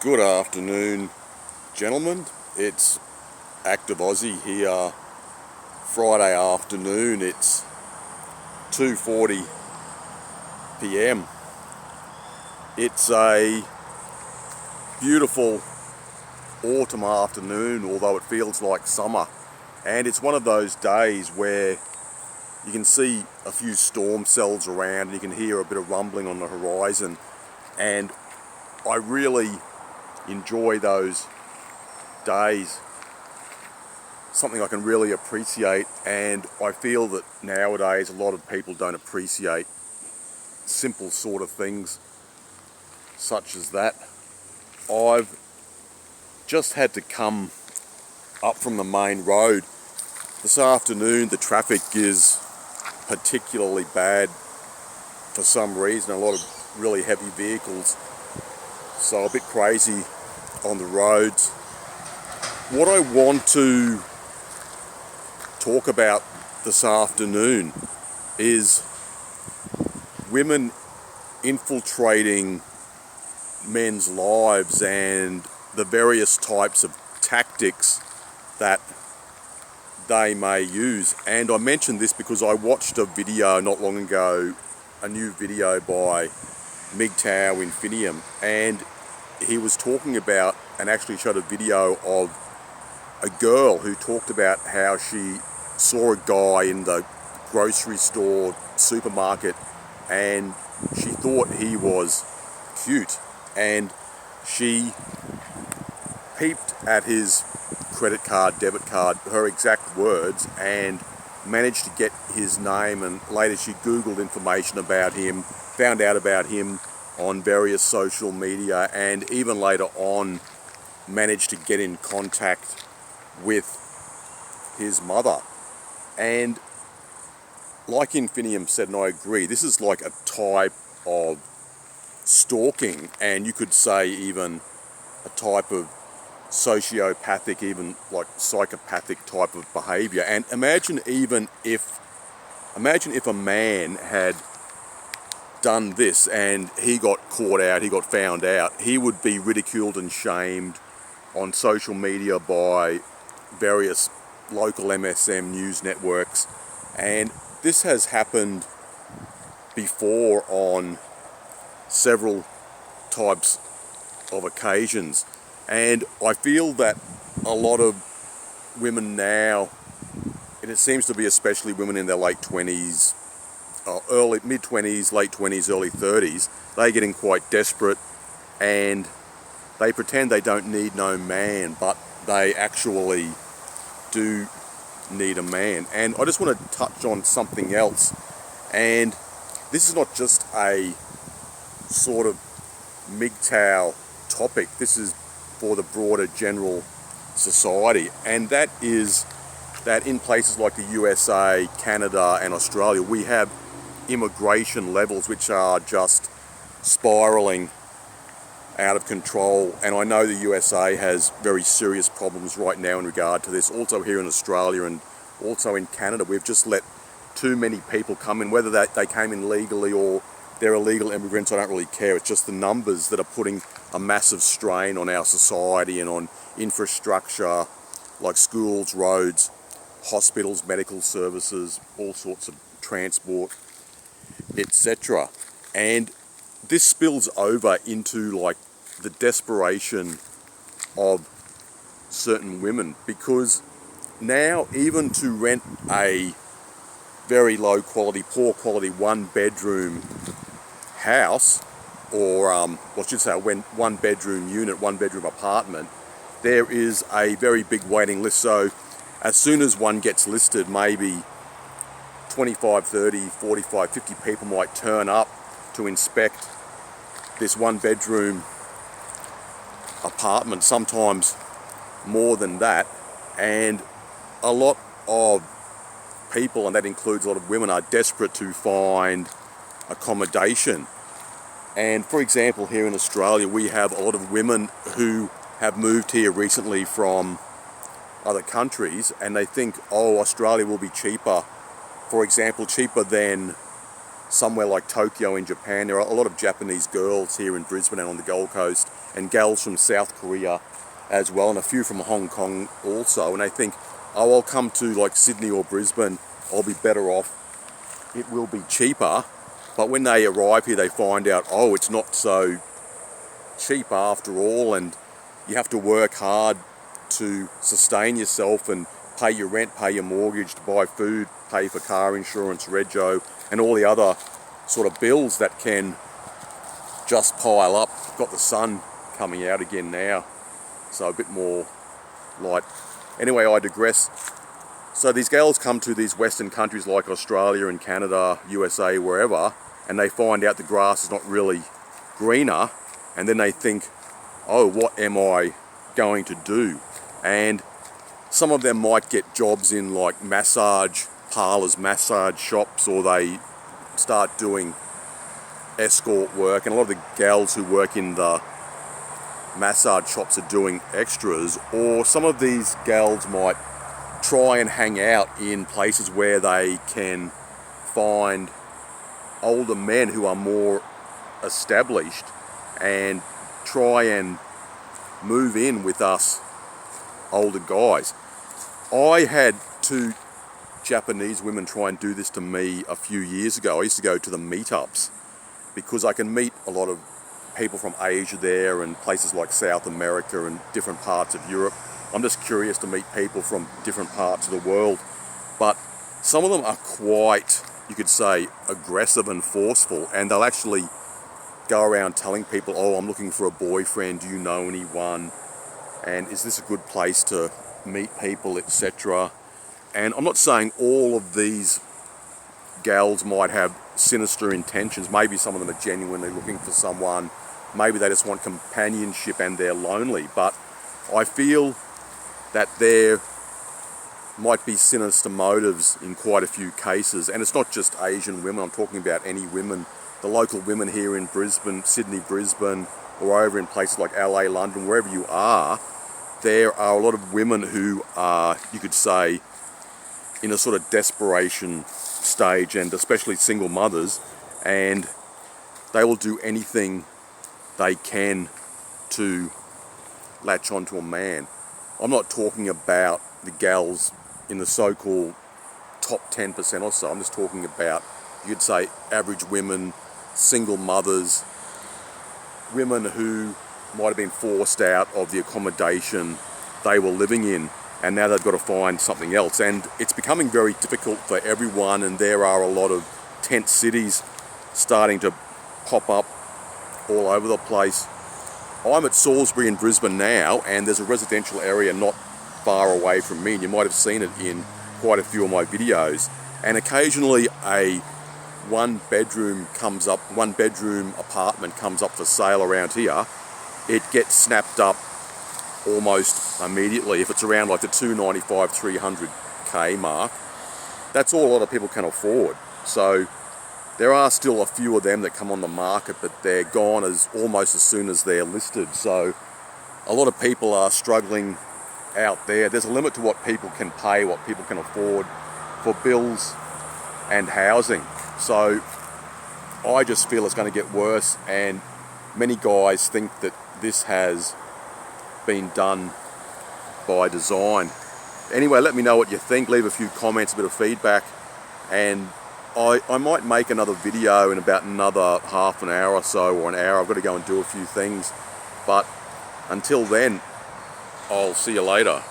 Good afternoon, gentlemen. It's Active Aussie here. Friday afternoon. It's 2:40 p.m. It's a beautiful autumn afternoon, although it feels like summer. And it's one of those days where you can see a few storm cells around and you can hear a bit of rumbling on the horizon. And I really enjoy those days, something I can really appreciate, and I feel that nowadays a lot of people don't appreciate simple sort of things such as that. I've just had to come up from the main road this afternoon. The traffic is particularly bad for some reason, a lot of really heavy vehicles, so a bit crazy on the roads. What I want to talk about this afternoon is women infiltrating men's lives and the various types of tactics that they may use. And I mentioned this because I watched a video not long ago, a new video by Infiltrate, and he was talking about and actually showed a video of a girl who talked about how she saw a guy in the grocery store, supermarket, and she thought he was cute, and she peeped at his credit card, debit card, her exact words, and managed to get his name, and later she Googled information about him, found out about him on various social media, and even later on managed to get in contact with his mother. And like Infinium said, and I agree, this is like a type of stalking, and you could say even a type of sociopathic, even like psychopathic type of behavior. And imagine if a man had done this and he got caught out, he got found out, he would be ridiculed and shamed on social media by various local MSM news networks. And this has happened before on several types of occasions. And I feel that a lot of women now, and it seems to be especially women in their late 20s, early mid-20s, late 20s, early 30s, they're getting quite desperate and they pretend they don't need no man, but they actually do need a man. And I just want to touch on something else, and this is not just a sort of MGTOW topic, this is for the broader general society, and that is that in places like the USA, Canada and Australia, we have immigration levels which are just spiraling out of control. And I know the USA has very serious problems right now in regard to this. Also here in Australia and also in Canada, we've just let too many people come in, whether they came in legally or they're illegal immigrants, I don't really care. It's just the numbers that are putting a massive strain on our society and on infrastructure like schools, roads, hospitals, medical services, all sorts of transport, etc. And this spills over into like the desperation of certain women, because now even to rent a very low quality, poor quality one bedroom house, or I should say one bedroom unit, one bedroom apartment, there is a very big waiting list. So as soon as one gets listed, maybe 25, 30, 45, 50 people might turn up to inspect this one bedroom apartment, sometimes more than that. And a lot of people, and that includes a lot of women, are desperate to find accommodation. And for example, here in Australia, we have a lot of women who have moved here recently from other countries, and they think, oh, Australia will be cheaper, for example, cheaper than somewhere like Tokyo in Japan. There are a lot of Japanese girls here in Brisbane and on the Gold Coast, and gals from South Korea as well, and a few from Hong Kong also. And they think, oh, I'll come to like Sydney or Brisbane, I'll be better off, it will be cheaper. But when they arrive here, they find out, oh, it's not so cheap after all, and you have to work hard to sustain yourself and pay your rent, pay your mortgage, to buy food, pay for car insurance, rego, and all the other sort of bills that can just pile up. Got the sun coming out again now, so a bit more light. Anyway, I digress. So these girls come to these Western countries like Australia and Canada, USA, wherever, and they find out the grass is not really greener, and then they think, oh, what am I going to do? And some of them might get jobs in like massage parlours, massage shops, or they start doing escort work, and a lot of the gals who work in the massage shops are doing extras. Or some of these gals might try and hang out in places where they can find older men who are more established and try and move in with us older guys. I had 2 Japanese women try and do this to me a few years ago. I used to go to the meetups because I can meet a lot of people from Asia there and places like South America and different parts of Europe. I'm just curious to meet people from different parts of the world. But some of them are quite, you could say, aggressive and forceful, and they'll actually go around telling people, oh, I'm looking for a boyfriend, do you know anyone? And is this a good place to meet people, etc. And I'm not saying all of these gals might have sinister intentions. Maybe some of them are genuinely looking for someone. Maybe they just want companionship and they're lonely. But I feel that there might be sinister motives in quite a few cases. And it's not just Asian women, I'm talking about any women. The local women here in Brisbane, Sydney, Brisbane, or over in places like LA, London, wherever you are, there are a lot of women who are, you could say, in a sort of desperation stage, and especially single mothers, and they will do anything they can to latch onto a man. I'm not talking about the gals in the so-called top 10% or so. I'm just talking about, you could say, average women, single mothers, women who might have been forced out of the accommodation they were living in, and now they've got to find something else. And it's becoming very difficult for everyone, and there are a lot of tent cities starting to pop up all over the place. I'm at Salisbury in Brisbane now, and there's a residential area not far away from me, and you might have seen it in quite a few of my videos. And occasionally a one-bedroom apartment comes up for sale around here. It gets snapped up almost immediately. If it's around like the 295, 300k mark, that's all a lot of people can afford. So there are still a few of them that come on the market, but they're gone almost as soon as they're listed. So a lot of people are struggling out there. There's a limit to what people can pay, what people can afford for bills and housing. So I just feel it's going to get worse, and many guys think that this has been done by design. Anyway, let me know what you think. Leave a few comments, a bit of feedback, and I might make another video in about another half an hour or so, or an hour. I've got to go and do a few things, but until then, I'll see you later.